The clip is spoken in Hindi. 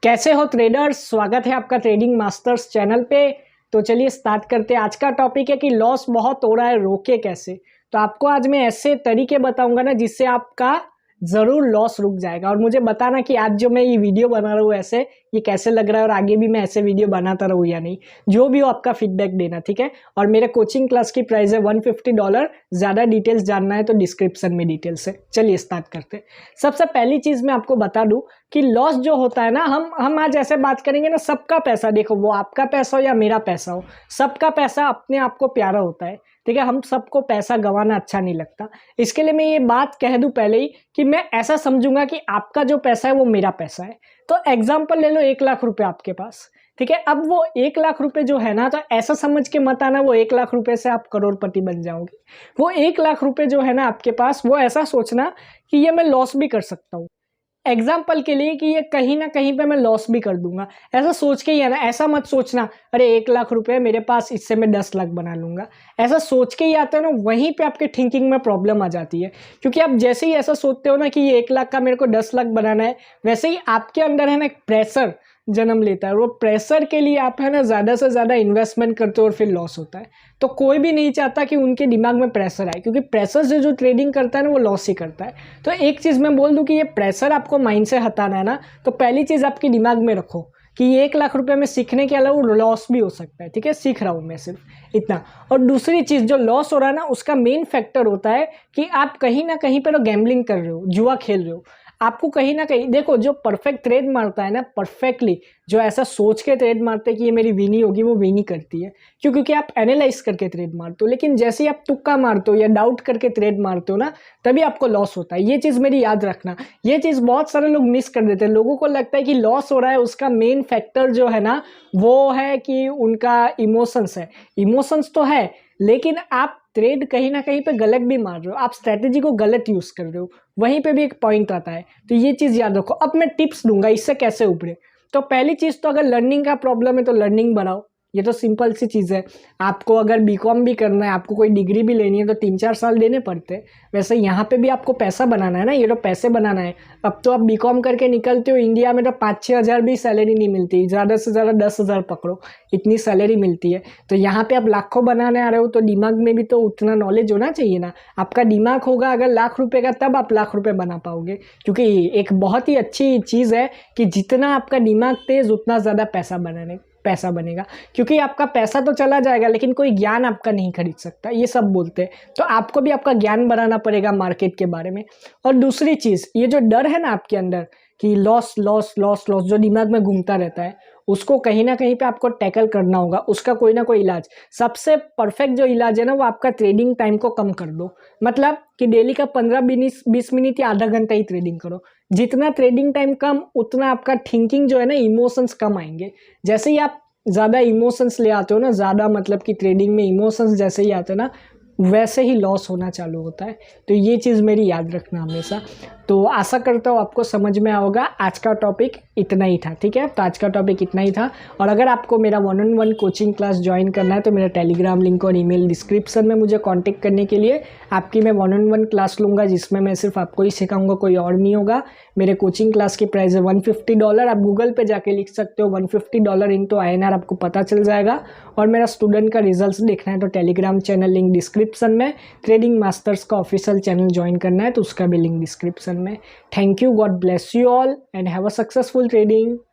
कैसे हो ट्रेडर्स। स्वागत है आपका ट्रेडिंग मास्टर्स चैनल पे। तो चलिए स्टार्ट करते हैं। आज का टॉपिक है कि लॉस बहुत हो रहा है, रोके कैसे। तो आपको आज मैं ऐसे तरीके बताऊंगा ना जिससे आपका ज़रूर लॉस रुक जाएगा। और मुझे बताना कि आज जो मैं ये वीडियो बना रहा हूँ ऐसे ये कैसे लग रहा है और आगे भी मैं ऐसे वीडियो बनाता रहूँ या नहीं। जो भी हो आपका फीडबैक देना, ठीक है। और मेरे कोचिंग क्लास की प्राइस है $150। ज़्यादा डिटेल्स जानना है तो डिस्क्रिप्शन में डिटेल्स है। चलिए स्टार्ट करते हैं। सबसे पहली चीज़ मैं आपको बता दूँ कि लॉस जो होता है ना, हम आज ऐसे बात करेंगे ना, सबका पैसा, देखो वो आपका पैसा हो या मेरा पैसा हो, सबका पैसा अपने आप को प्यारा होता है, ठीक है। हम सबको पैसा गंवाना अच्छा नहीं लगता। इसके लिए मैं ये बात कह दूं पहले ही कि मैं ऐसा समझूंगा कि आपका जो पैसा है वो मेरा पैसा है। तो एग्जाम्पल ले लो, 1 लाख रुपए आपके पास, ठीक है। अब वो 1 लाख रुपए जो है ना, तो ऐसा समझ के मत आना वो 1 लाख रुपए से आप करोड़पति बन जाओगे। वो 1 लाख रुपए जो है ना आपके पास, वो ऐसा सोचना कि ये मैं लॉस भी कर सकता हूँ, एग्जाम्पल के लिए, कि ये कहीं ना कहीं पे मैं लॉस भी कर दूंगा। ऐसा सोच के ही है ना, ऐसा मत सोचना अरे 1 लाख रुपए मेरे पास, इससे मैं 10 लाख बना लूंगा। ऐसा सोच के ही आता है ना, वहीं पे आपके थिंकिंग में प्रॉब्लम आ जाती है। क्योंकि आप जैसे ही ऐसा सोचते हो ना कि ये 1 लाख का मेरे को 10 लाख बनाना है, वैसे ही आपके अंदर है ना एक प्रेशर जन्म लेता है। वो प्रेशर के लिए आप है ना ज़्यादा से ज़्यादा इन्वेस्टमेंट करते हो और फिर लॉस होता है। तो कोई भी नहीं चाहता कि उनके दिमाग में प्रेशर आए, क्योंकि प्रेशर से जो ट्रेडिंग करता है ना वो लॉस ही करता है। तो एक चीज़ मैं बोल दूं कि ये प्रेशर आपको माइंड से हटाना है ना, तो पहली चीज़ आपके दिमाग में रखो कि ये 1 लाख रुपए में सीखने के अलावा लॉस भी हो सकता है, ठीक है। सीख रहा हूँ मैं सिर्फ इतना। और दूसरी चीज़, जो लॉस हो रहा है ना उसका मेन फैक्टर होता है कि आप कहीं ना कहीं पर गैम्बलिंग कर रहे हो, जुआ खेल रहे हो। आपको कहीं ना कहीं, देखो जो परफेक्ट ट्रेड मारता है ना, परफेक्टली जो ऐसा सोच के ट्रेड मारते हैं कि ये मेरी विनी होगी, वो विनी करती है। क्यों? क्योंकि आप एनालाइज करके ट्रेड मारते हो। लेकिन जैसे ही आप तुक्का मारते हो या डाउट करके ट्रेड मारते हो ना, तभी आपको लॉस होता है। ये चीज़ मेरी याद रखना। ये चीज़ बहुत सारे लोग मिस कर देते हैं। लोगों को लगता है कि लॉस हो रहा है, उसका मेन फैक्टर जो है ना वो है कि उनका इमोशंस है। इमोशंस तो है, लेकिन आप ट्रेड कहीं ना कहीं पे गलत भी मार रहे हो, आप स्ट्रेटेजी को गलत यूज कर रहे हो। वहीं पे भी एक पॉइंट आता है। तो ये चीज़ याद रखो। अब मैं टिप्स दूंगा इससे कैसे उभरे। तो पहली चीज़ तो, अगर लर्निंग का प्रॉब्लम है तो लर्निंग बढ़ाओ। ये तो सिंपल सी चीज़ है। आपको अगर बीकॉम भी करना है, आपको कोई डिग्री भी लेनी है, तो 3-4 साल देने पड़ते हैं। वैसे यहाँ पे भी आपको पैसा बनाना है ना, ये तो पैसे बनाना है। अब तो आप बीकॉम करके निकलते हो, इंडिया में तो 5-6 हज़ार भी सैलरी नहीं मिलती, ज़्यादा से ज़्यादा 10 हज़ार पकड़ो, इतनी सैलरी मिलती है। तो यहाँ पे आप लाखों बनाने आ रहे हो, तो दिमाग में भी तो उतना नॉलेज होना चाहिए ना। आपका दिमाग होगा अगर ₹1,00,000 का, तब आप ₹1,00,000 बना पाओगे। क्योंकि एक बहुत ही अच्छी चीज़ है कि जितना आपका दिमाग तेज, उतना ज़्यादा पैसा बनेगा। क्योंकि आपका पैसा तो चला जाएगा, लेकिन कोई ज्ञान आपका नहीं खरीद सकता, ये सब बोलते हैं। तो आपको भी आपका ज्ञान बढ़ाना पड़ेगा मार्केट के बारे में। और दूसरी चीज़, ये जो डर है ना आपके अंदर कि लॉस लॉस लॉस लॉस, जो दिमाग में घूमता रहता है, उसको कहीं ना कहीं पे आपको टैकल करना होगा। उसका कोई ना कोई इलाज, सबसे परफेक्ट जो इलाज है ना, वो आपका ट्रेडिंग टाइम को कम कर दो। मतलब कि डेली का 15-20 मिनट या आधा घंटा ही ट्रेडिंग करो। जितना ट्रेडिंग टाइम कम, उतना आपका थिंकिंग जो है ना, इमोशंस कम आएंगे। जैसे ही आप ज़्यादा इमोशंस ले आते हो ना, ज़्यादा मतलब कि ट्रेडिंग में इमोशंस जैसे ही आते हो ना, वैसे ही लॉस होना चालू होता है। तो ये चीज़ मेरी याद रखना हमेशा। तो आशा करता हूँ आपको समझ में आओगा। आज का टॉपिक इतना ही था, ठीक है। तो आज का टॉपिक इतना ही था। और अगर आपको मेरा 1-on-1 कोचिंग क्लास ज्वाइन करना है तो मेरा टेलीग्राम लिंक और ईमेल डिस्क्रिप्शन में। मुझे कांटेक्ट करने के लिए आपकी मैं 1-on-1 क्लास लूँगा, जिसमें मैं सिर्फ आपको ही सिखाऊंगा, कोई और नहीं होगा। मेरे कोचिंग क्लास की प्राइस है $150। आप गूगल पे जाके लिख सकते हो $150 इंटू INR, आपको पता चल जाएगा। और मेरा स्टूडेंट का रिजल्ट देखना है तो टेलीग्राम चैनल लिंक डिस्क्रिप्शन में। ट्रेडिंग मास्टर्स का ऑफिशियल चैनल ज्वाइन करना है तो उसका भी लिंक डिस्क्रिप्शन में। Thank you, God bless you all and have a successful trading.